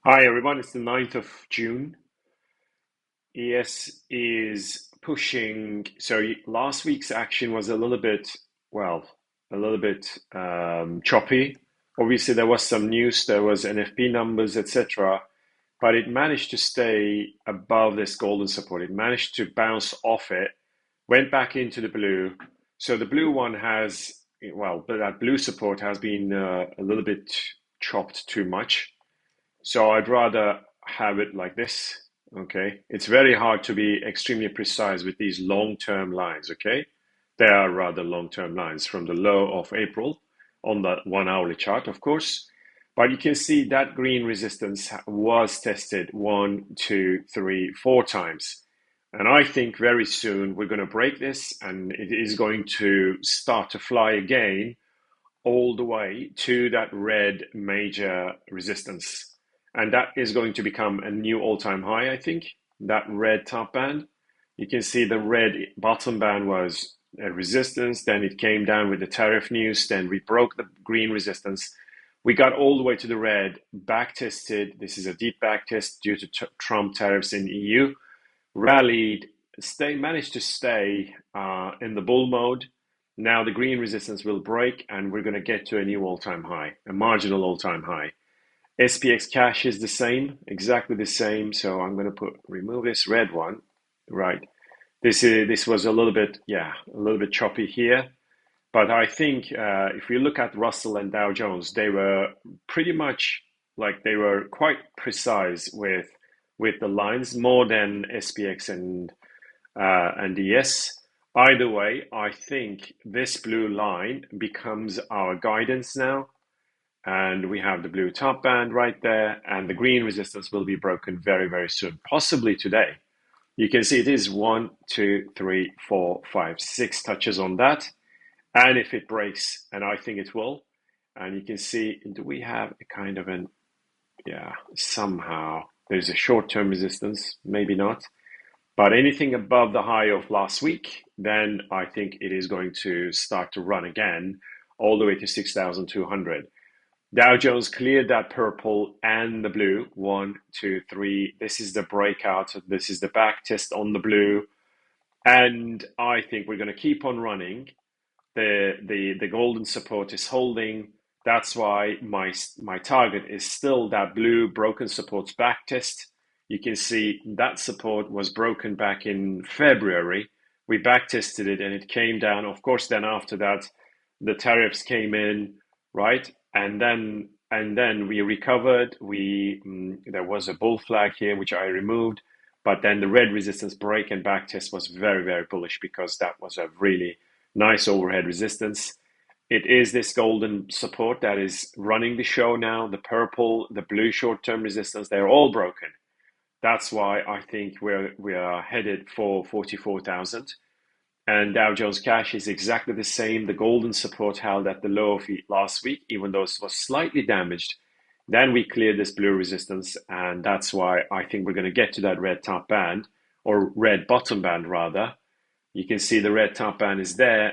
Hi everyone, it's the 9th of June. ES is pushing. Last week's action was a little bit, well, a little bit choppy. Obviously, there was some news, there was NFP numbers, etc. But it managed to stay above this golden support. It managed to bounce off it, went back into the blue. So the blue one has, but that blue support has been a little bit chopped too much. So I'd rather have it like this. Okay. It's very hard to be extremely precise with these long-term lines. Okay. They are rather long-term lines from the low of April on the 1 hourly chart, of course. But you can see that green resistance was tested one, two, three, four times. And I think very soon we're going to break this and it is going to start to fly again all the way to that red major resistance. And that is going to become a new all-time high, I think, that red top band. You can see the red bottom band was a resistance, then it came down with the tariff news, then we broke the green resistance. We got all the way to the red, back tested. This is a deep back test due to Trump tariffs in the EU. Rallied, managed to stay in the bull mode. Now the green resistance will break and we're going to get to a new all-time high, a marginal all-time high. SPX cash is the same, exactly the same. So I'm going to remove this red one, right? This was a little bit, a little bit choppy here. But I think if we look at Russell and Dow Jones, they were pretty much like they were quite precise with the lines more than SPX and ES. Either way, I think this blue line becomes our guidance now. And we have the blue top band right there, and the green resistance will be broken very, very soon, possibly today. You can see it is 1, 2, 3, 4, 5, 6 touches on that. And if it breaks, and I think it will, and you can see, do we have a kind of somehow there's a short-term resistance, maybe not. But anything above the high of last week, then I think it is going to start to run again all the way to 6,200. Dow Jones cleared that purple and the blue. 1, 2, 3. This is the breakout. This is the back test on the blue. And I think we're going to keep on running. The golden support is holding. That's why my target is still that blue broken supports back test. You can see that support was broken back in February. We back tested it and it came down. Of course, then after that, the tariffs came in, right? And then we recovered. There was a bull flag here which I removed, but then the red resistance break and back test was very, very bullish because that was a really nice overhead resistance. It is this golden support that is running the show now. The purple, the blue short-term resistance, they're all broken. That's why I think we are headed for 44,000. And Dow Jones Cash is exactly the same. The golden support held at the low of last week, even though it was slightly damaged. Then we cleared this blue resistance, and that's why I think we're going to get to that red top band, or red bottom band rather. You can see the red top band is there.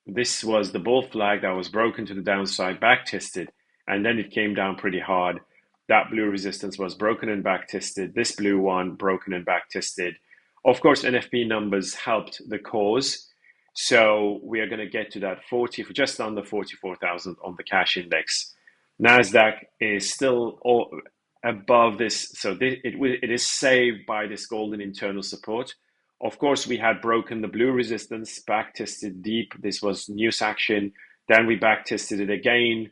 This was the bull flag that was broken to the downside, back tested, and then it came down pretty hard. That blue resistance was broken and back tested. This blue one broken and back tested. Of course, NFP numbers helped the cause. So we are going to get to that just under 44,000 on the cash index. NASDAQ is still above this. So it is saved by this golden internal support. Of course, we had broken the blue resistance, back tested deep. This was news action. Then we back tested it again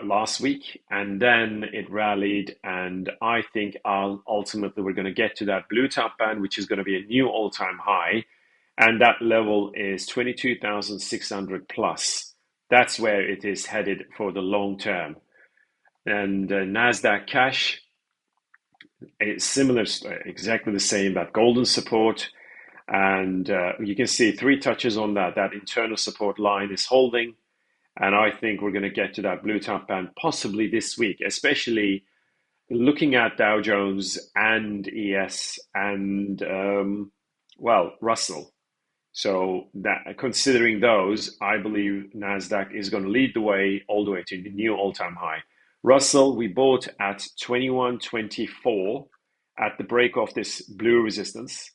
last week, and then it rallied. And I think ultimately we're going to get to that blue top band, which is going to be a new all-time high. And that level is 22,600 plus. That's where it is headed for the long term. And NASDAQ cash, it's similar, exactly the same, that golden support. And you can see 3 touches on that. That internal support line is holding. And I think we're going to get to that blue top band possibly this week, especially looking at Dow Jones and ES and, Russell. So that considering those, I believe NASDAQ is going to lead the way all the way to the new all-time high. Russell, we bought at 21.24 at the break of this blue resistance,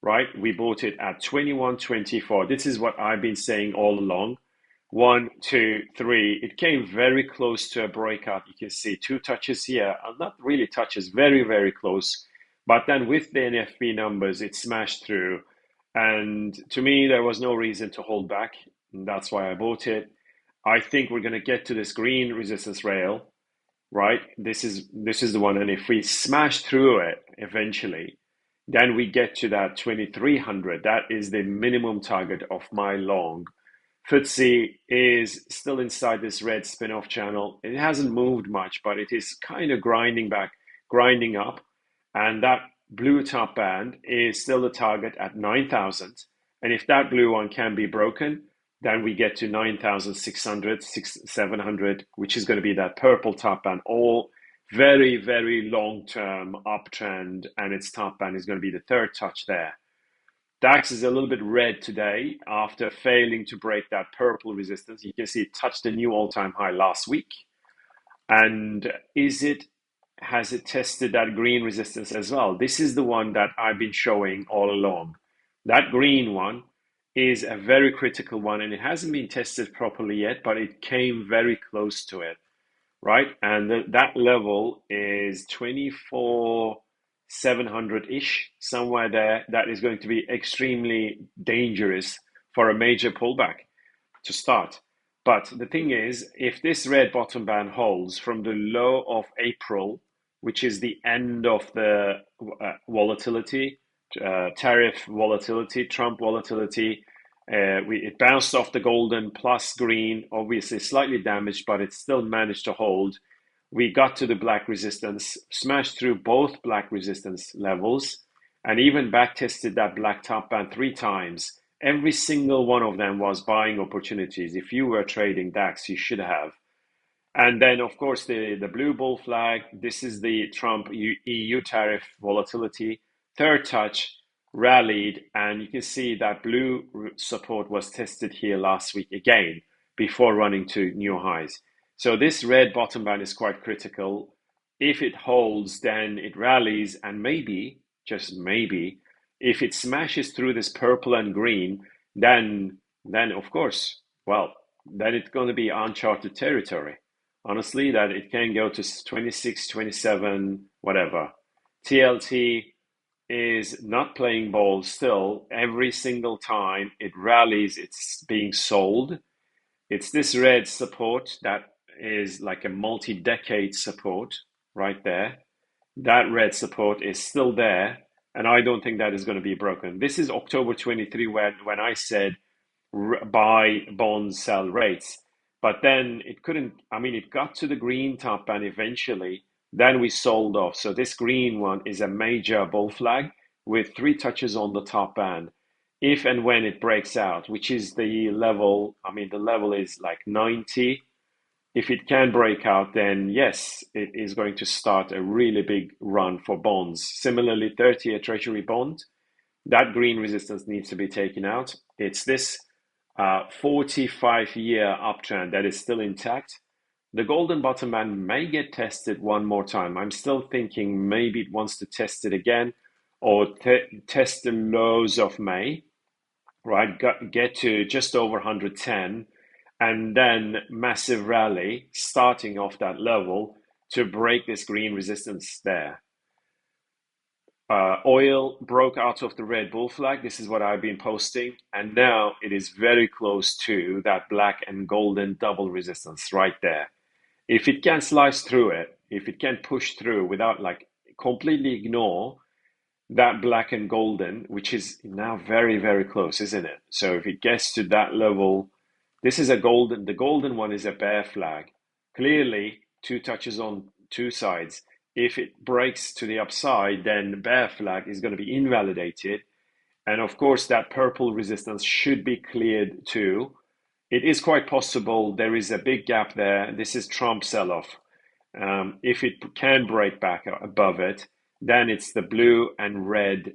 right? We bought it at 21.24. This is what I've been saying all along. 1, 2, 3. It came very close to a breakout. You can see two touches here, not really touches, very, very close. But then with the NFP numbers, it smashed through. And to me, there was no reason to hold back. And that's why I bought it. I think we're going to get to this green resistance rail, right? This is the one. And if we smash through it eventually, then we get to that 2300. That is the minimum target of my long. FTSE is still inside this red spin-off channel. It hasn't moved much, but it is kind of grinding back, grinding up. And that blue top band is still the target at 9,000. And if that blue one can be broken, then we get to 9,600, 700, which is going to be that purple top band, all very, very long-term uptrend. And its top band is going to be the third touch there. DAX is a little bit red today after failing to break that purple resistance. You can see it touched a new all-time high last week. And has it tested that green resistance as well? This is the one that I've been showing all along. That green one is a very critical one, and it hasn't been tested properly yet, but it came very close to it, right? And that level is 24,700-ish, somewhere there. That is going to be extremely dangerous for a major pullback to start. But the thing is, if this red bottom band holds from the low of April, which is the end of the volatility, tariff volatility, Trump volatility, it bounced off the golden plus green, obviously slightly damaged, but it still managed to hold. We got to the black resistance, smashed through both black resistance levels, and even back tested that black top band 3 times. Every single one of them was buying opportunities. If you were trading DAX, you should have. And then, of course, the blue bull flag. This is the Trump EU tariff volatility. Third touch rallied, and you can see that blue support was tested here last week again before running to new highs. So this red bottom band is quite critical. If it holds, then it rallies, and maybe, just maybe, if it smashes through this purple and green, then of course, well, then it's going to be uncharted territory. Honestly, that it can go to 26, 27, whatever. TLT is not playing ball still. Every single time it rallies, it's being sold. It's this red support that is like a multi-decade support right there. That red support is still there, and I don't think that is going to be broken. This is October 23 when I said buy bonds, sell rates. But then it couldn't, it got to the green top band eventually. Then we sold off. So this green one is a major bull flag with 3 touches on the top band. If and when it breaks out, which is the level, the level is like 90. If it can break out, then yes, it is going to start a really big run for bonds. Similarly, 30-year Treasury bond, that green resistance needs to be taken out. It's this 45-year uptrend that is still intact. The golden bottom band may get tested one more time. I'm still thinking maybe it wants to test it again or test the lows of May, right? Get to just over 110 and then massive rally starting off that level to break this green resistance there. Oil broke out of the red bull flag. This is what I've been posting. And now it is very close to that black and golden double resistance right there. If it can slice through it, if it can push through without completely ignore that black and golden, which is now very, very close, isn't it? So if it gets to that level, this is the golden one is a bear flag. Clearly, 2 touches on 2 sides. If it breaks to the upside, then the bear flag is going to be invalidated. And of course, that purple resistance should be cleared too. It is quite possible there is a big gap there. This is Trump sell-off. If it can break back above it, then it's the blue and red.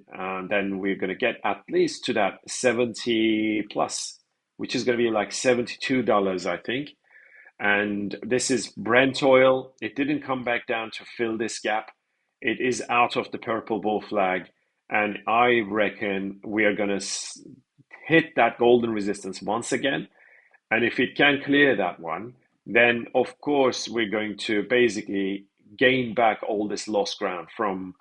Then we're going to get at least to that 70 plus, which is going to be like $72, I think. And this is Brent oil. It didn't come back down to fill this gap. It is out of the purple bull flag. And I reckon we are going to hit that golden resistance once again. And if it can clear that one, then of course we're going to basically gain back all this lost ground from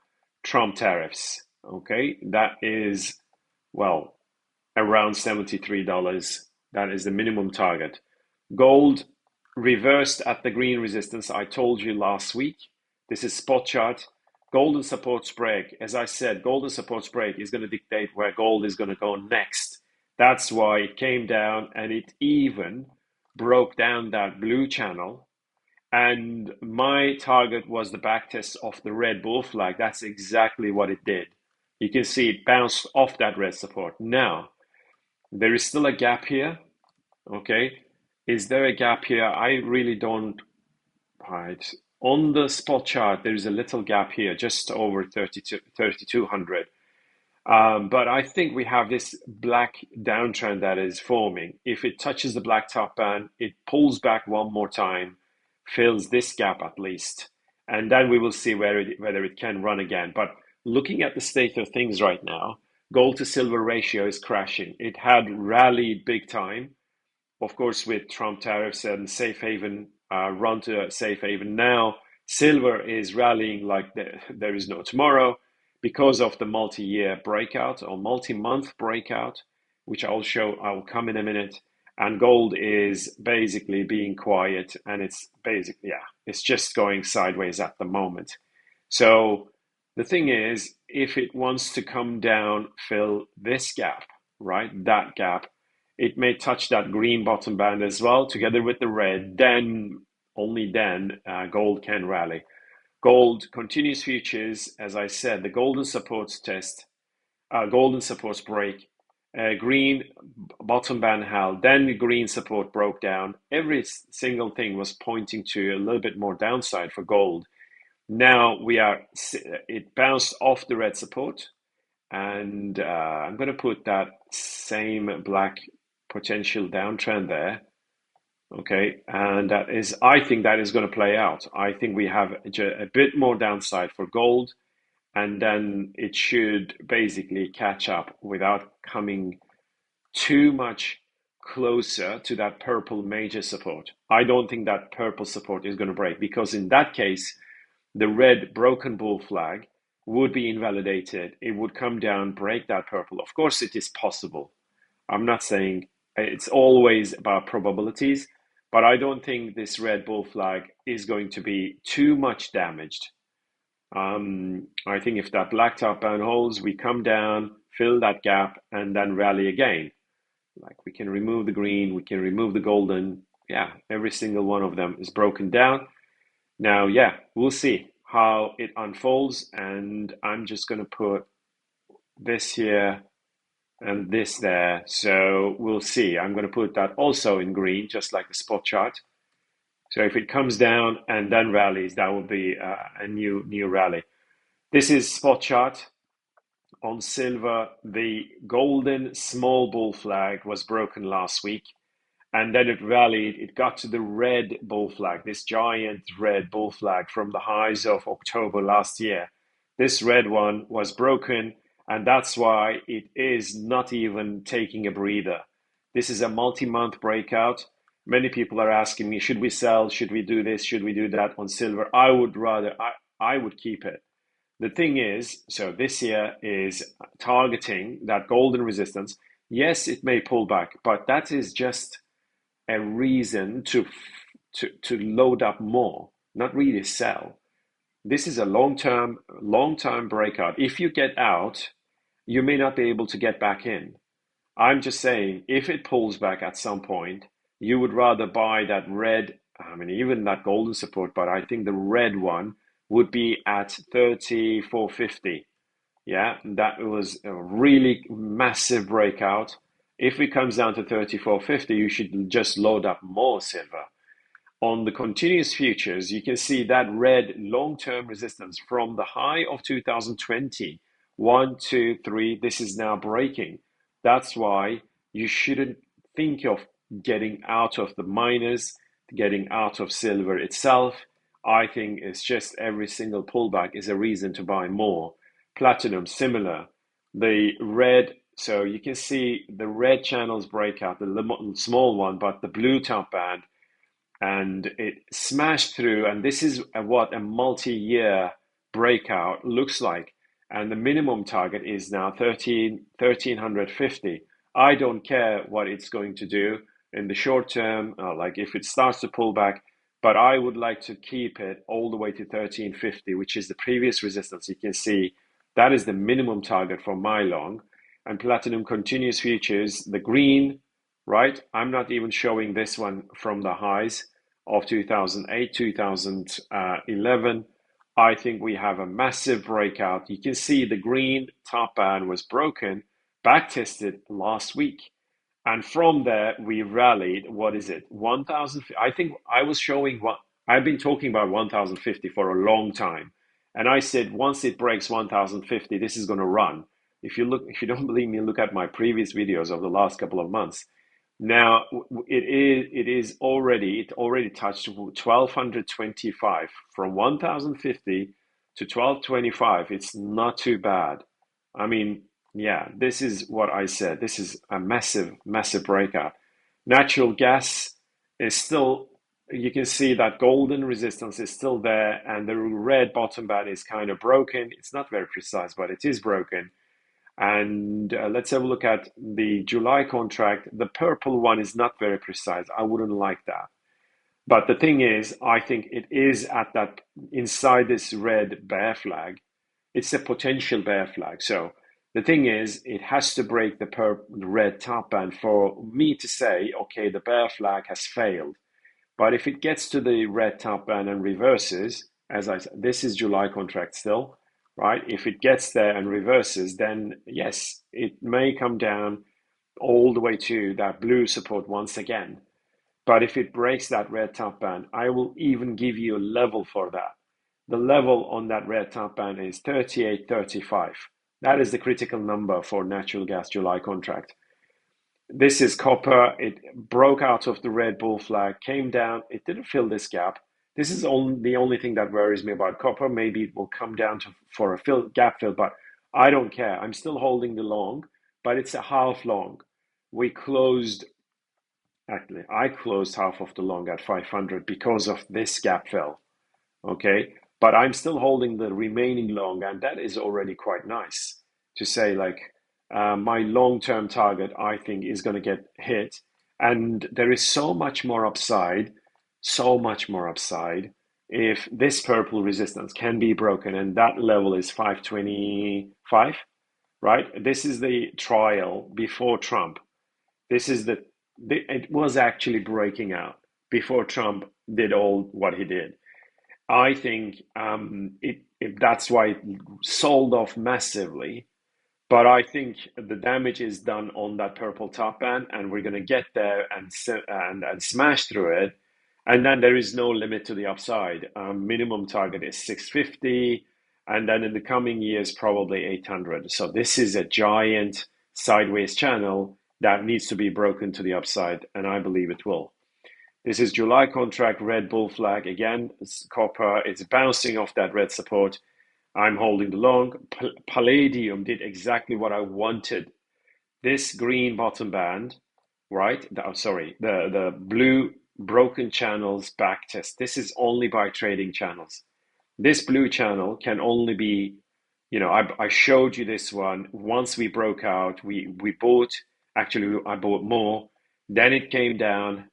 Trump tariffs. Okay, that is, well, around $73. That is the minimum target. Gold reversed at the green resistance I told you last week. This is spot chart. Golden supports break. As I said, golden supports break is going to dictate where gold is going to go next. That's why it came down and it even broke down that blue channel. And my target was the backtest of the red bull flag. That's exactly what it did. You can see it bounced off that red support. Now, there is still a gap here. Okay. Is there a gap here? I really don't. Right. On the spot chart, there is a little gap here, just over 3,200. But I think we have this black downtrend that is forming. If it touches the black top band, it pulls back one more time, fills this gap at least, and then we will see whether it can run again. But looking at the state of things right now, gold to silver ratio is crashing. It had rallied big time, of course, with Trump tariffs and safe haven, run to a safe haven. Now, silver is rallying like there is no tomorrow because of the multi-year breakout or multi-month breakout, which I'll come in a minute. And gold is basically being quiet, and it's basically, yeah, it's just going sideways at the moment. So the thing is, if it wants to come down, fill this gap, right? That gap, it may touch that green bottom band as well, together with the red. Then, only then, gold can rally. Gold continues futures, as I said, the golden supports test, golden supports break, green bottom band held, then the green support broke down. Every single thing was pointing to a little bit more downside for gold. Now it bounced off the red support, and I'm going to put that same black potential downtrend there. Okay, and I think that is going to play out. I think we have a bit more downside for gold, and then it should basically catch up without coming too much closer to that purple major support. I don't think that purple support is going to break, because in that case, the red broken bull flag would be invalidated. It would come down, break that purple. Of course, it is possible. I'm not saying it's always about probabilities, but I don't think this red bull flag is going to be too much damaged. I think if that black top band holds, we come down, fill that gap, and then rally again. Like, we can remove the green, we can remove the golden. Yeah, every single one of them is broken down. Now, yeah, we'll see how it unfolds, and I'm just going to put this here and this there. So we'll see. I'm going to put that also in green, just like the spot chart. So if it comes down and then rallies, that will be a new rally. This is spot chart on silver. The golden small bull flag was broken last week, and then it rallied. It got to the red bull flag, this giant red bull flag from the highs of October last year. This red one was broken, and that's why it is not even taking a breather. This is a multi-month breakout. Many people are asking me, should we sell? Should we do this? Should we do that on silver? I would keep it. The thing is, so this year is targeting that golden resistance. Yes, it may pull back, but that is just a reason to load up more, not really sell. This is a long-term breakout. If you get out, you may not be able to get back in. I'm just saying, if it pulls back at some point, you would rather buy that red, I mean, even that golden support, but I think the red one would be at 34.50. Yeah, that was a really massive breakout. If it comes down to 34.50, you should just load up more silver. On the continuous futures, you can see that red long-term resistance from the high of 2020, 1, 2, 3, this is now breaking. That's why you shouldn't think of getting out of the miners. getting out of silver itself. I think it's just every single pullback is a reason to buy more. Platinum, similar. The red, so you can see the red channels break out, the small one, but the blue top band, and it smashed through. And this is what a multi-year breakout looks like. And the minimum target is now 1350. I don't care what it's going to do in the short term, like if it starts to pull back, but I would like to keep it all the way to 1350, which is the previous resistance. You can see that is the minimum target for my long. And platinum continuous futures, the green, right? I'm not even showing this one from the highs of 2008, 2011. I think we have a massive breakout. You can see the green top band was broken, back tested last week. And from there, we rallied, what is it, 1,000? I think I was showing what I've been talking about 1,050 for a long time. And I said, once it breaks 1,050, this is going to run. If you don't believe me, look at my previous videos of the last couple of months. Now it already touched 1,225 from 1,050 to 1,225. It's not too bad. I mean, yeah, this is what I said. This is a massive breakout. Natural gas is still, you can see that golden resistance is still there, and the red bottom band is kind of broken. It's not very precise, but it is broken. And let's have a look at the July contract. The purple one is not very precise. I wouldn't like that. But the thing is, I think it is at that inside this red bear flag. It's a potential bear flag. So the thing is, it has to break the red top band for me to say, okay, the bear flag has failed. But if it gets to the red top band and reverses, as I said, this is July contract still, right? If it gets there and reverses, then yes, it may come down all the way to that blue support once again. But if it breaks that red top band, I will even give you a level for that. The level on that red top band is 38.35. That is the critical number for natural gas July contract. This is copper. It broke out of the red bull flag, came down. It didn't fill this gap. This is the only thing that worries me about copper. Maybe it will come down for a gap fill, but I don't care. I'm still holding the long, but it's a half long. Actually, I closed half of the long at 500 because of this gap fill. Okay, but I'm still holding the remaining long, and that is already quite nice to say, like, my long-term target, I think, is going to get hit, and there is so much more upside, if this purple resistance can be broken, and that level is 525, right? This is the trial before Trump. This is it was actually breaking out before Trump did all what he did. I think that's why it sold off massively. But I think the damage is done on that purple top band, and we're going to get there and smash through it. And then there is no limit to the upside. Minimum target is 650, and then in the coming years, probably 800. So this is a giant sideways channel that needs to be broken to the upside, and I believe it will. This is July contract, red bull flag. Again, it's copper. It's bouncing off that red support. I'm holding the long. Palladium did exactly what I wanted. This green bottom band, right? The blue broken channels back test. This is only by trading channels. This blue channel can only be, I showed you this one. Once we broke out, we bought, actually, I bought more. Then it came down.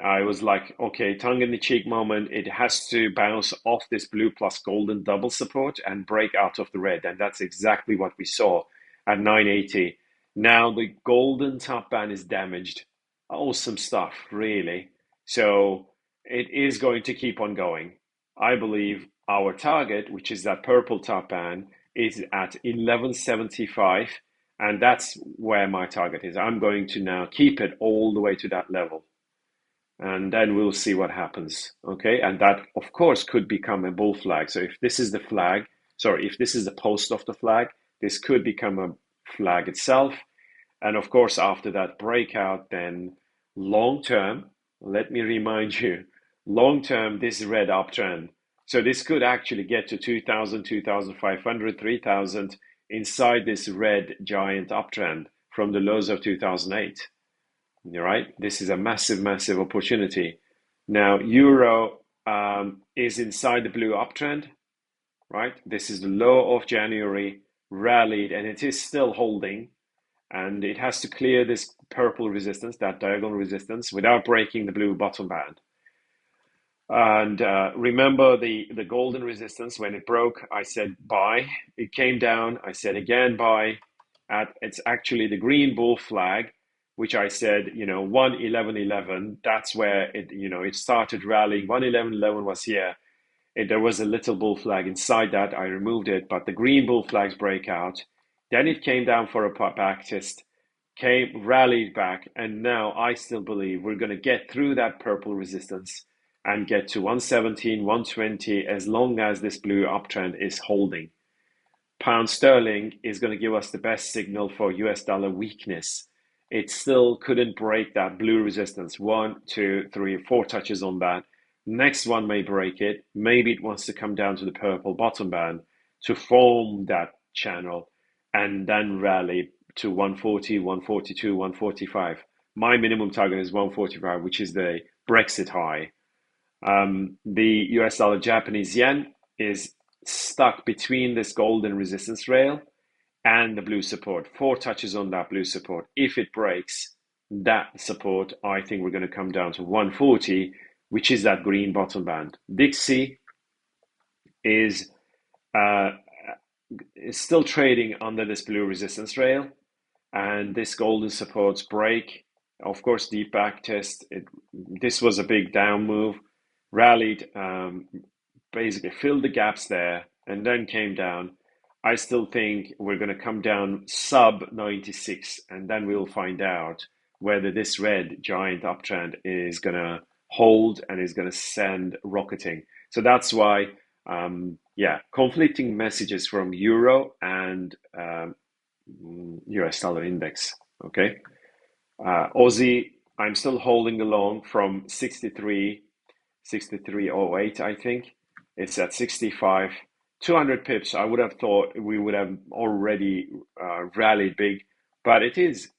I was like, okay, tongue in the cheek moment. It has to bounce off this blue plus golden double support and break out of the red. And that's exactly what we saw at 980. Now the golden top band is damaged. Awesome stuff, really. So it is going to keep on going. I believe our target, which is that purple top band, is at 1175. And that's where my target is. I'm going to now keep it all the way to that level. And then we'll see what happens. Okay. And that, of course, could become a bull flag. So if this is the if this is the post of the flag, this could become a flag itself. And of course, after that breakout, then long term, let me remind you, long term, this red uptrend. So this could actually get to 2,000, 2,500, 3,000 inside this red giant uptrend from the lows of 2008. All right, this is a massive, massive opportunity. Now, euro is inside the blue uptrend, right? This is the low of January, rallied, and it is still holding. And it has to clear this purple resistance, that diagonal resistance, without breaking the blue bottom band. And remember the golden resistance, when it broke, I said buy. It came down, I said again buy. It's actually the green bull flag, which I said, 111.11. That's where it started rallying. 111.11 was here. There was a little bull flag inside that. I removed it, but the green bull flags break out. Then it came down for a back test, rallied back, and now I still believe we're going to get through that purple resistance and get to 117, 120 as long as this blue uptrend is holding. Pound sterling is going to give us the best signal for US dollar weakness. It still couldn't break that blue resistance. 1, 2, 3, 4 touches on that. Next one may break it. Maybe it wants to come down to the purple bottom band to form that channel and then rally to 140, 142, 145. My minimum target is 145, which is the Brexit high. The US dollar Japanese yen is stuck between this golden resistance rail and the blue support. 4 touches on that blue support. If it breaks that support, I think we're going to come down to 140, which is that green bottom band. Dixie is still trading under this blue resistance rail, and this golden supports break. Of course, deep back test. This was a big down move, rallied, basically filled the gaps there, and then came down. I still think we're going to come down sub 96, and then we'll find out whether this red giant uptrend is going to hold and is going to send rocketing. So that's why, conflicting messages from euro and US dollar index. Okay. Aussie, I'm still holding along from 63.08, I think. It's at 65. 200 pips, I would have thought we would have already rallied big, but it is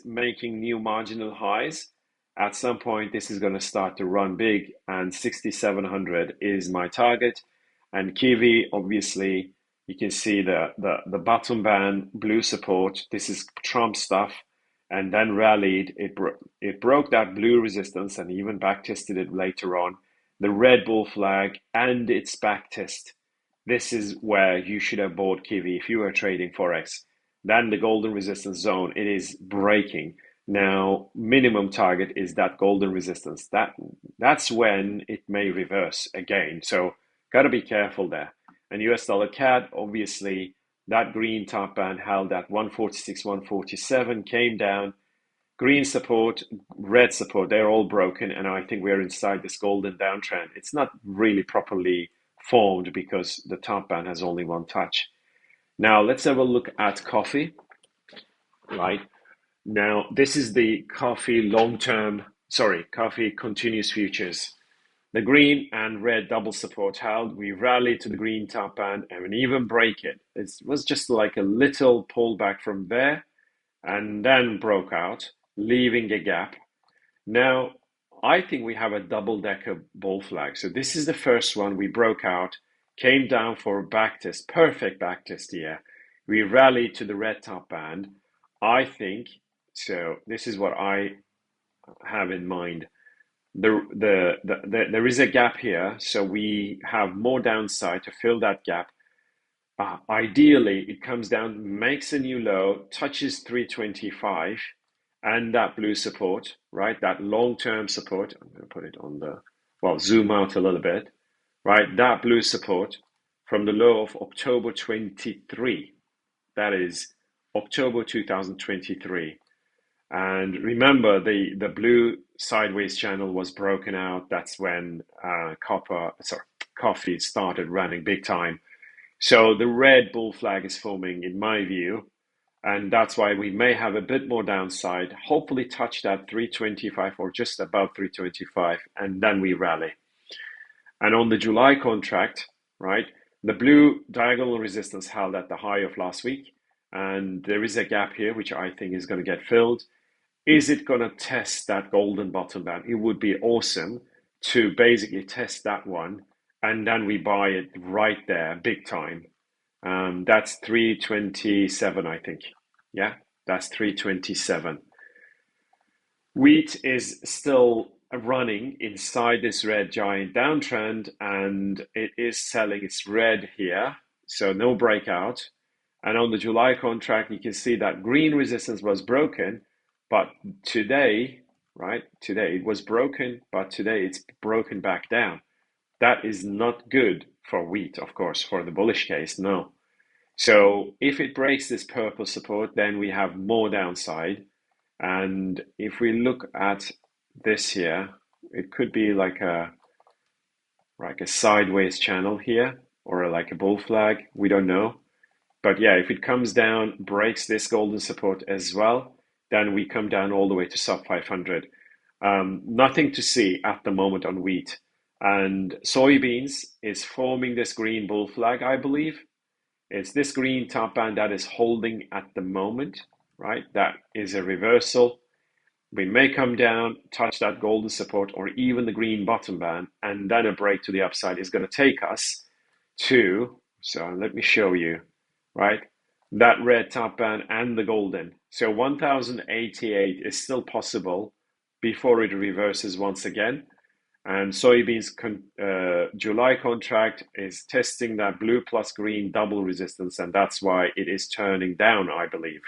making new marginal highs. At some point, this is going to start to run big, and 6,700 is my target. And Kiwi, obviously, you can see the bottom band, blue support. This is Trump stuff, and then rallied. It broke that blue resistance and even back tested it later on. The red bull flag and its back test. This is where you should have bought Kiwi if you were trading forex. Then the golden resistance zone, it is breaking. Now, minimum target is that golden resistance. That's when it may reverse again. So, got to be careful there. And US dollar CAD, obviously, that green top band held at 146, 147, came down. Green support, red support, they're all broken. And I think we're inside this golden downtrend. It's not really properly formed because the top band has only one touch. Now, let's have a look at coffee, right? Now, this is the coffee coffee continuous futures. The green and red double support held. We rallied to the green top band and even break it. It was just like a little pullback from there and then broke out, leaving a gap. Now, I think we have a double-decker bull flag. So this is the first one. We broke out, came down for a backtest, perfect backtest here. We rallied to the red top band. I think, so this is what I have in mind. There is a gap here, so we have more downside to fill that gap. Ideally, it comes down, makes a new low, touches 325, and that blue support, right? That long-term support. I'm going to put it on zoom out a little bit, right? That blue support from the low of October 23. That is October 2023. And remember, the blue sideways channel was broken out. That's when coffee started running big time. So the red bull flag is forming, in my view. And that's why we may have a bit more downside, hopefully touch that 325 or just above 325, and then we rally. And on the July contract, right, the blue diagonal resistance held at the high of last week, and there is a gap here, which I think is going to get filled. Is it going to test that golden bottom band? It would be awesome to basically test that one, and then we buy it right there, big time. That's 327, I think. Yeah, that's 327. Wheat is still running inside this red giant downtrend, and it is selling its red here, so no breakout. And on the July contract, you can see that green resistance was broken, but today, right, today it was broken, but today it's broken back down. That is not good for wheat, of course, for the bullish case, no. So if it breaks this purple support, then we have more downside. And if we look at this here, it could be like a sideways channel here, or like a bull flag. We don't know. But yeah, if it comes down, breaks this golden support as well, then we come down all the way to sub 500. Nothing to see at the moment on wheat. And soybeans is forming this green bull flag, I believe. It's this green top band that is holding at the moment, right? That is a reversal. We may come down, touch that golden support or even the green bottom band, and then a break to the upside is going to take us to, so let me show you, right? That red top band and the golden. So 1088 is still possible before it reverses once again. And soybeans July contract is testing that blue plus green double resistance, and that's why it is turning down, I believe.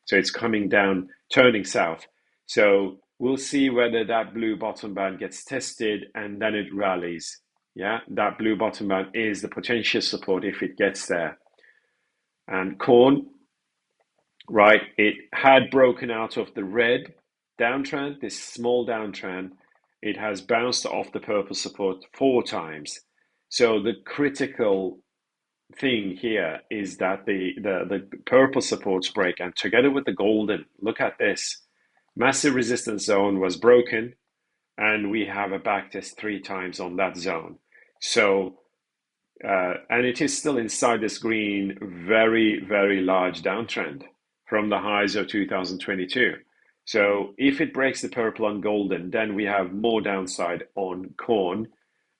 So it's coming down, turning south. So we'll see whether that blue bottom band gets tested and then it rallies. Yeah, that blue bottom band is the potential support if it gets there. And corn, right, it had broken out of the red downtrend, this small downtrend. It has bounced off the purple support 4 times. So the critical thing here is that the purple supports break, and together with the golden, look at this. Massive resistance zone was broken, and we have a backtest 3 times on that zone. So, and it is still inside this green, very, very large downtrend from the highs of 2022. So if it breaks the purple and golden, then we have more downside on corn.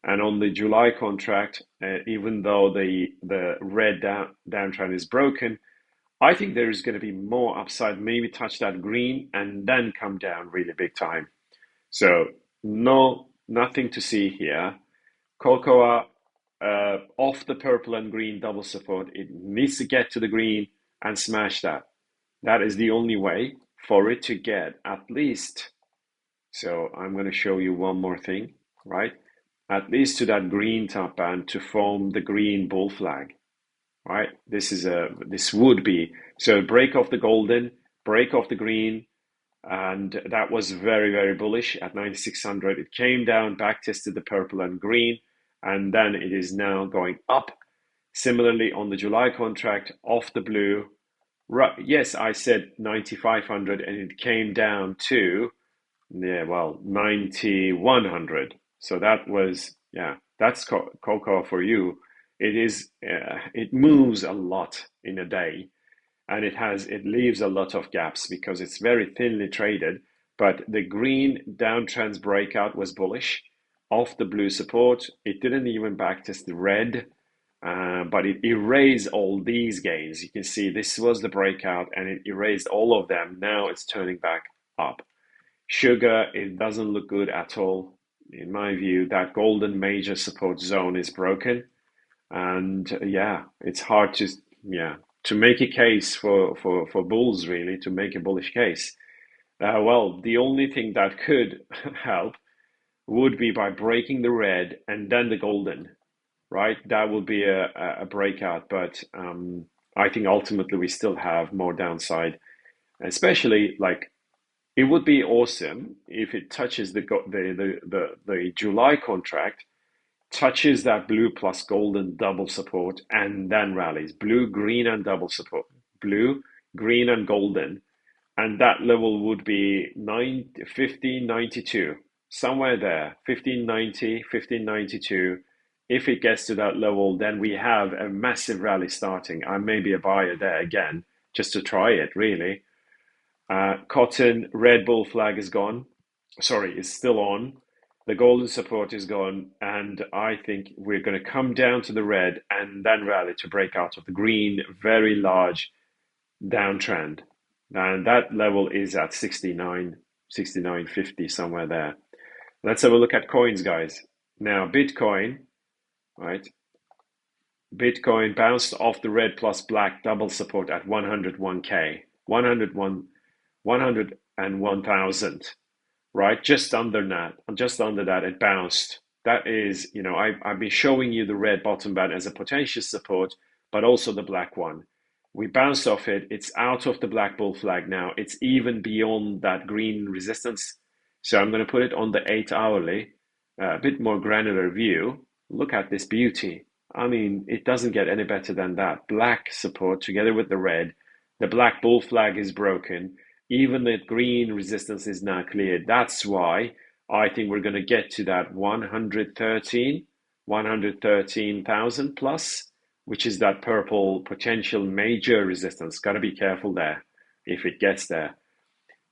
And on the July contract, even though the red downtrend is broken, I think there is going to be more upside, maybe touch that green and then come down really big time. So nothing to see here. Cocoa off the purple and green double support. It needs to get to the green and smash that. That is the only way for it to get at least. So I'm going to show you one more thing, right? At least to that green top band to form the green bull flag. Right, this would be, so break off the golden, break off the green, and that was very, very bullish at 9600. It came down, back tested the purple and green, and then it is now going up. Similarly on the July contract, off the blue, right, yes, I said 9500, and it came down to 9100. So that was, yeah, that's cocoa for you. It is, it moves a lot in a day, and it leaves a lot of gaps because it's very thinly traded. But the green downtrends breakout was bullish off the blue support. It didn't even backtest the red, but it erased all these gains. You can see this was the breakout, and it erased all of them. Now it's turning back up. Sugar, it doesn't look good at all. In my view, that golden major support zone is broken. And yeah, it's hard to make a case for bulls, really, to make a bullish case. Well, the only thing that could help would be by breaking the red and then the golden, right? That would be a breakout, but I think ultimately we still have more downside, especially like it would be awesome if it touches the July contract, touches that blue plus golden double support and then rallies. Blue, green, and double support. Blue, green and golden, and that level would be 1592, somewhere there, 1590, 1592. If it gets to that level, then we have a massive rally starting. I may be a buyer there again, just to try it, really. Cotton, red bull flag is gone. Sorry, is still on. The golden support is gone, and I think we're going to come down to the red and then rally to break out of the green, very large downtrend. And that level is at 69, 69.50, somewhere there. Let's have a look at coins, guys. Now, Bitcoin, right? Bitcoin bounced off the red plus black double support at 101K, 101,000, right? Just under that, it bounced. That is, I've been showing you the red bottom band as a potential support, but also the black one. We bounced off it. It's out of the black bull flag now. It's even beyond that green resistance. So I'm going to put it on the 8 hourly, a bit more granular view. Look at this beauty. I mean, it doesn't get any better than that. Black support together with the red. The black bull flag is broken. Even the green resistance is now cleared. That's why I think we're going to get to that 113,000 plus, which is that purple potential major resistance. Got to be careful there if it gets there.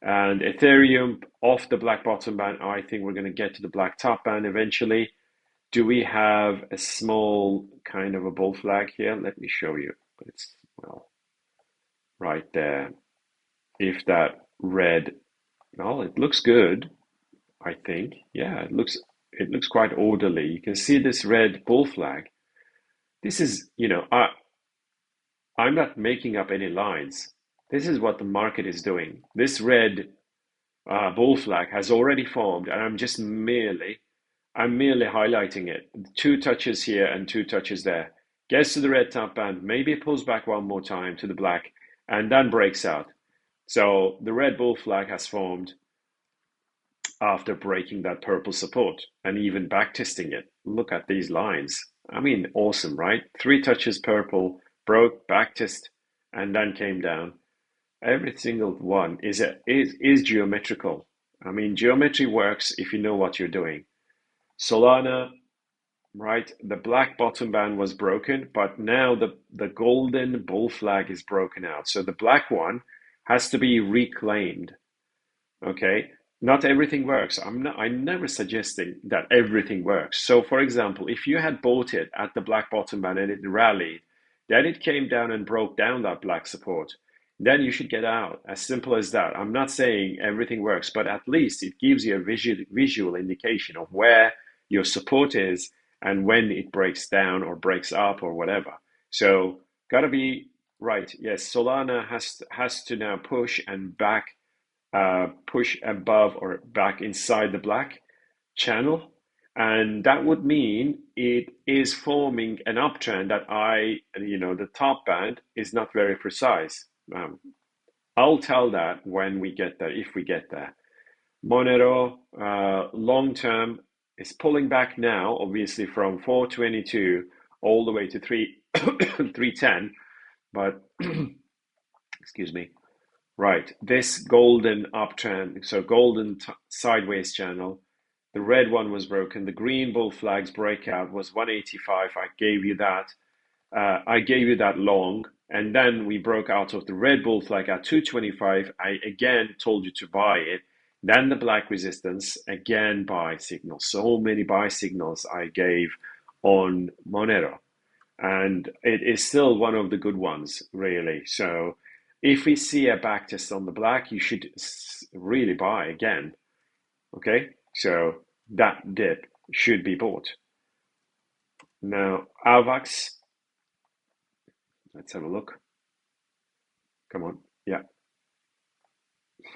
And Ethereum off the black bottom band, I think we're going to get to the black top band eventually. Do we have a small kind of a bull flag here? Let me show you. It's, well, right there. If that red, well, it looks good, I think. Yeah, it looks quite orderly. You can see this red bull flag. This is, I'm not making up any lines. This is what the market is doing. This red bull flag has already formed, and I'm merely highlighting it. 2 touches here and 2 touches there. Gets to the red top band, maybe pulls back one more time to the black, and then breaks out. So the red bull flag has formed after breaking that purple support and even backtesting it. Look at these lines. I mean, awesome, right? 3 touches purple, broke, backtest, and then came down. Every single one is geometrical. I mean, geometry works if you know what you're doing. Solana, right? The black bottom band was broken, but now the golden bull flag is broken out. So the black one has to be reclaimed. Okay? Not everything works. I'm never suggesting that everything works. So for example, if you had bought it at the black bottom band and it rallied, then it came down and broke down that black support, then you should get out. As simple as that. I'm not saying everything works, but at least it gives you a visual indication of where your support is and when it breaks down or breaks up or whatever. So gotta be right. Yes, Solana has to now push and push above or back inside the black channel, and that would mean it is forming an uptrend that the top band is not very precise. I'll tell that when we get there, if we get there. Monero, long term, is pulling back now, obviously from 422 all the way to 310, but excuse me. Right, this golden uptrend, so golden sideways channel, the red one was broken. The green bull flag's breakout was 185. I gave you that. I gave you that long, and then we broke out of the red bull flag at 225. I again told you to buy it. Then the black resistance, again buy signal. So many buy signals I gave on Monero, and it is still one of the good ones, really. So if we see a backtest on the black, you should really buy again. Okay, so that dip should be bought. Now, AVAX, let's have a look. Come on, yeah.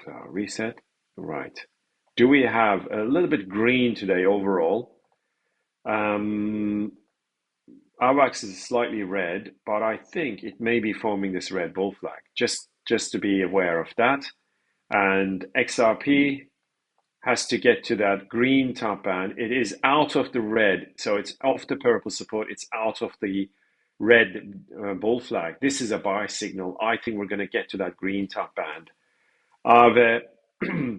So reset, right. Do we have a little bit green today overall? AVAX is slightly red, but I think it may be forming this red bull flag. Just to be aware of that. And XRP has to get to that green top band. It is out of the red, so it's off the purple support. It's out of the red bull flag. This is a buy signal. I think we're going to get to that green top band. Are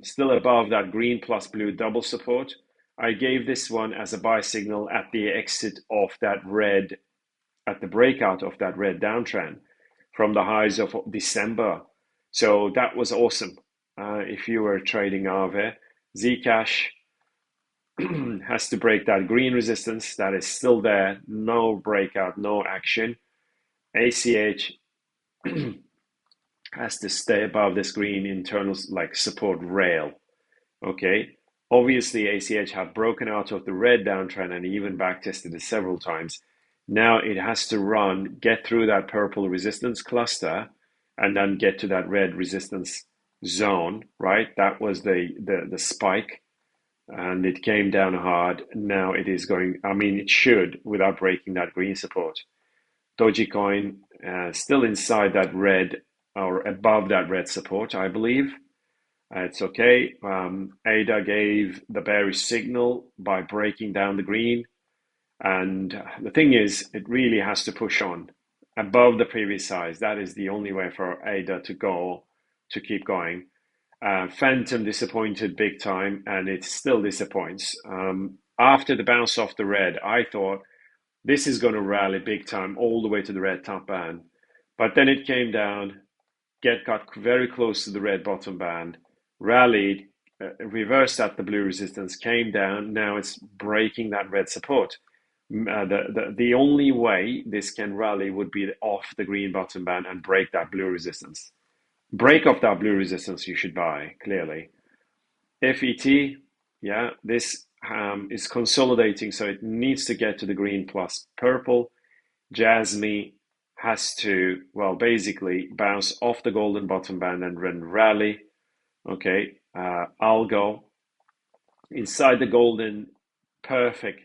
still above that green plus blue double support. I gave this one as a buy signal at the exit of that red, at the breakout of that red downtrend from the highs of December. So that was awesome. If you were trading Aave, Zcash has to break that green resistance that is still there. No breakout, no action. ACH has to stay above this green internal like support rail. Okay. Obviously, ACH have broken out of the red downtrend and even backtested it several times. Now it has to run, get through that purple resistance cluster, and then get to that red resistance zone, right? That was the spike, and it came down hard. Now it is going, I mean, it should without breaking that green support. Dogecoin still inside that red or above that red support, I believe. It's okay. ADA gave the bearish signal by breaking down the green. And the thing is, it really has to push on above the previous highs. That is the only way for ADA to go, to keep going. Phantom disappointed big time, and it still disappoints. After the bounce off the red, I thought this is going to rally big time all the way to the red top band. But then it came down, got very close to the red bottom band, rallied, reversed at the blue resistance, came down. Now it's breaking that red support. The only way this can rally would be off the green bottom band and break that blue resistance. Break off that blue resistance, you should buy, clearly. FET, yeah, this is consolidating, so it needs to get to the green plus purple. Jasmy has to, well, basically bounce off the golden bottom band and then rally. Okay, Algo inside the golden perfect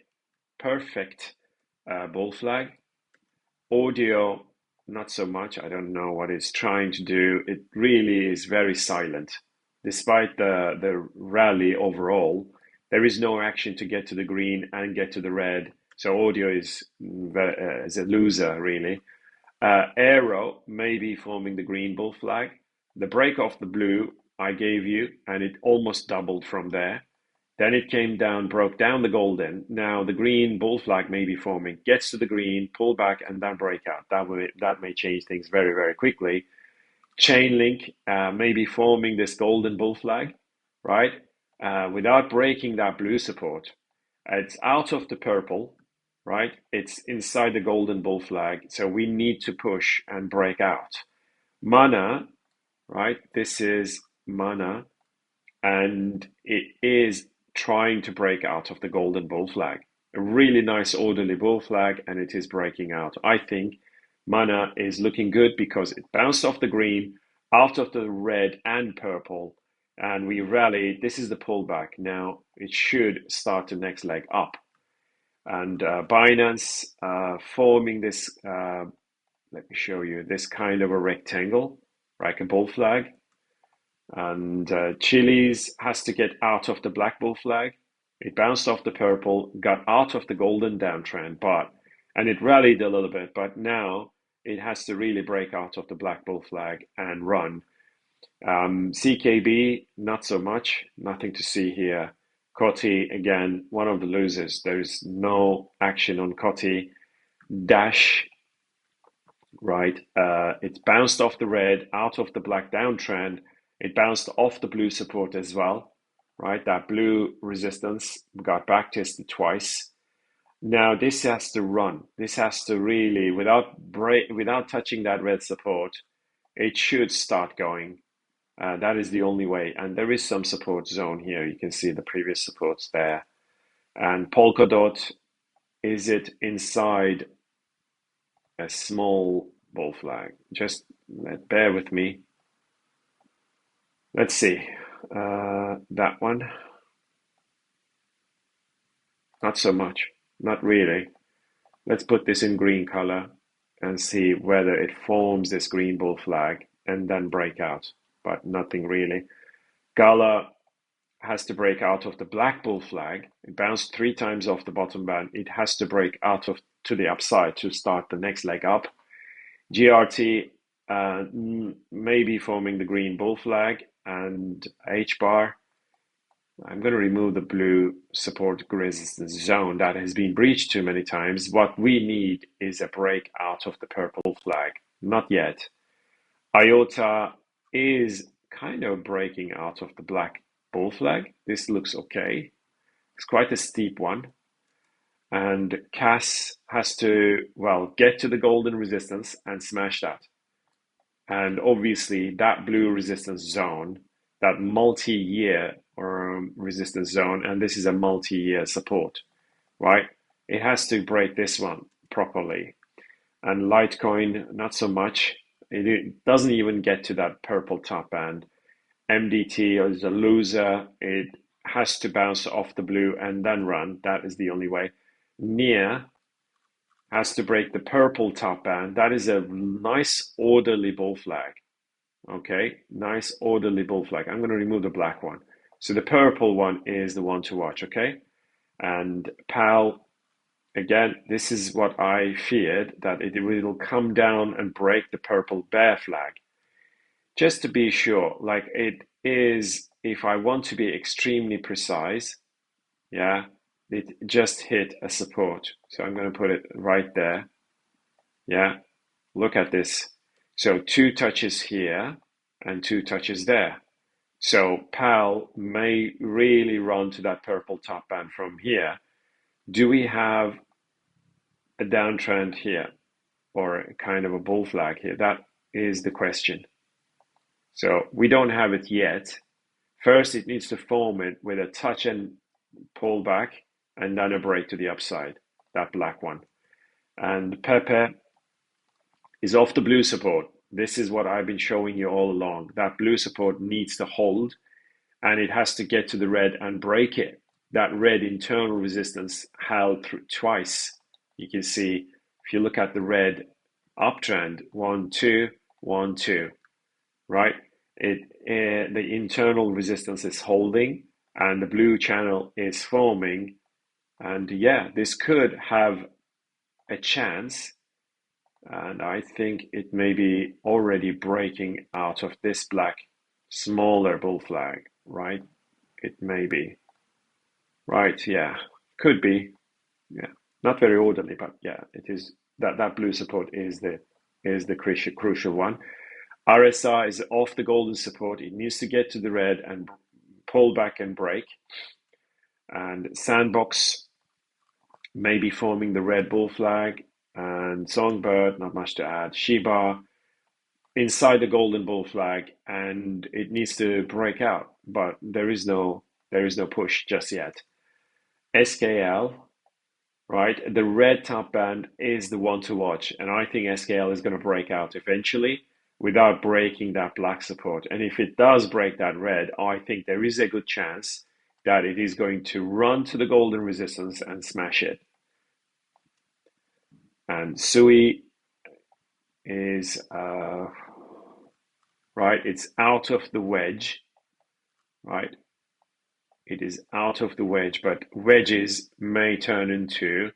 bull flag. Audio, not so much. I don't know what it's trying to do. It really is very silent. Despite the rally overall, there is no action to get to the green and get to the red. So audio is a loser, really. Aero may be forming the green bull flag. The break off the blue I gave you, and it almost doubled from there. Then it came down, broke down the golden. Now the green bull flag may be forming, gets to the green, pull back, and then breakout. That may change things very, very quickly. Chainlink may be forming this golden bull flag, right? Without breaking that blue support. It's out of the purple, right? It's inside the golden bull flag. So we need to push and break out. Mana, right? This is Mana, and it is trying to break out of the golden bull flag. A really nice orderly bull flag, and it is breaking out. I think Mana is looking good because it bounced off the green, out of the red and purple, and we rallied. This is the pullback. Now it should start the next leg up. And Binance forming this, let me show you, this kind of a rectangle, like a bull flag. And Chili's has to get out of the black bull flag. It bounced off the purple, got out of the golden downtrend, and it rallied a little bit, but now it has to really break out of the black bull flag and run. CKB, not so much, nothing to see here. Coty, again, one of the losers. There's no action on Coty. Dash, right? It's bounced off the red, out of the black downtrend. It bounced off the blue support as well, right? That blue resistance got back tested twice. Now this has to run. This has to really, without touching that red support, it should start going. That is the only way. And there is some support zone here. You can see the previous supports there. And Polkadot, is it inside a small bull flag? Just bear with me. Let's see. That one. Not so much. Not really. Let's put this in green color and see whether it forms this green bull flag and then break out. But nothing really. Gala, has to break out of the black bull flag. It bounced 3 times off the bottom band. It has to break out of to the upside to start the next leg up. GRT maybe forming the green bull flag, and H bar. I'm going to remove the blue support resistance zone that has been breached too many times. What we need is a break out of the purple flag. Not yet. IOTA is kind of breaking out of the black bull flag. This looks okay. It's quite a steep one. And CAS has to, well, get to the golden resistance and smash that. And obviously that blue resistance zone, that multi-year resistance zone, and this is a multi-year support, right? It has to break this one properly. And Litecoin, not so much. It doesn't even get to that purple top band. MDT is a loser. It has to bounce off the blue and then run. That is the only way. NIA has to break the purple top band. That is a nice orderly bull flag. Okay, nice orderly bull flag. I'm going to remove the black one. So the purple one is the one to watch, okay? And PAL, again, this is what I feared, that it will come down and break the purple bear flag. Just to be sure, like it is, if I want to be extremely precise, yeah, it just hit a support. So I'm going to put it right there. Yeah, look at this. So 2 touches here and 2 touches there. So PAL may really run to that purple top band from here. Do we have a downtrend here or a kind of a bull flag here? That is the question. So we don't have it yet. First, it needs to form it with a touch and pull back and then a break to the upside, that black one. And Pepe is off the blue support. This is what I've been showing you all along. That blue support needs to hold and it has to get to the red and break it. That red internal resistance held through twice. You can see if you look at the red uptrend, 1, 2, 1, 2, right? The internal resistance is holding and the blue channel is forming. And yeah, this could have a chance. And I think it may be already breaking out of this black smaller bull flag, right? It may be. Right, yeah. Could be. Yeah. Not very orderly, but yeah, it is that blue support is the crucial one. RSI is off the golden support. It needs to get to the red and pull back and break. And Sandbox may be forming the red bull flag. And Songbird, not much to add. Shiba inside the golden bull flag, and it needs to break out, but there is no push just yet. SKL, right? The red top band is the one to watch, and I think SKL is going to break out eventually without breaking that black support. And if it does break that red, I think there is a good chance that it is going to run to the golden resistance and smash it. And SUI is right, it's out of the wedge, right? It is out of the wedge, but wedges may turn into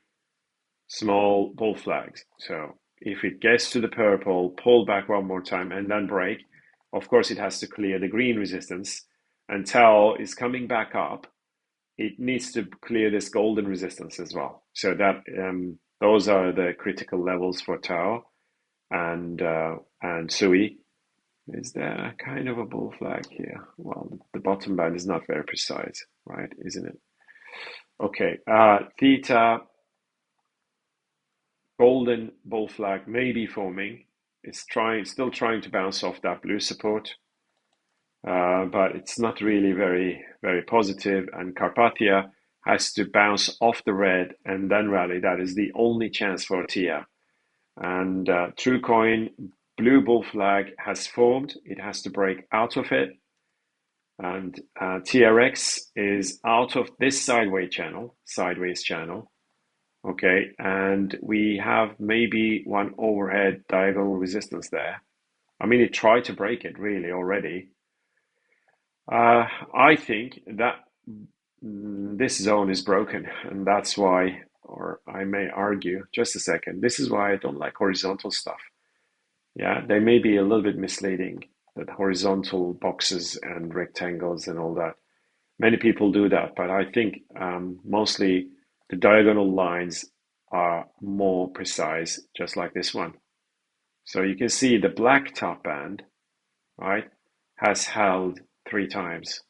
small bull flags. So if it gets to the purple, pull back one more time and then break, of course it has to clear the green resistance. And Tau is coming back up. It needs to clear this golden resistance as well. So that those are the critical levels for Tau and SUI. Is there kind of a bull flag here? Well, the bottom band is not very precise, right? Isn't it? Okay, theta, golden bull flag may be forming. It's still trying to bounce off that blue support, but it's not really very, very positive. And Carpathia has to bounce off the red and then rally. That is the only chance for TIA. And TrueCoin, blue bull flag has formed. It has to break out of it. And TRX is out of this sideways channel. Okay, and we have maybe one overhead diagonal resistance there. I mean, it tried to break it really already. I think that this zone is broken, and that's why, or I may argue, just a second, this is why I don't like horizontal stuff. Yeah, they may be a little bit misleading, that horizontal boxes and rectangles and all that. Many people do that, but I think mostly the diagonal lines are more precise, just like this one. So you can see the black top band, right, has held three times,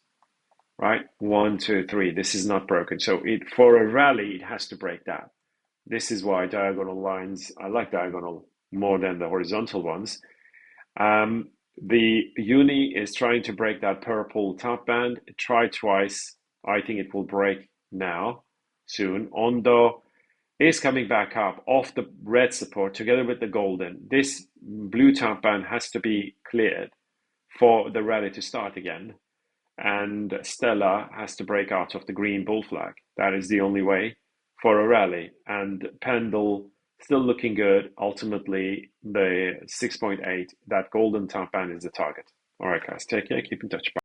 right? One, two, three. This is not broken. So it for a rally, it has to break that. This is why diagonal lines, I like diagonal more than the horizontal ones. The uni is trying to break that purple top band. It tried twice. I think it will break now, soon. Ondo is coming back up off the red support together with the golden. This blue top band has to be cleared for the rally to start again. And Stella has to break out of the green bull flag. That is the only way for a rally. And Pendle still looking good. Ultimately, the 6.8, that golden top band is the target. All right, guys, take care. Keep in touch. Bye.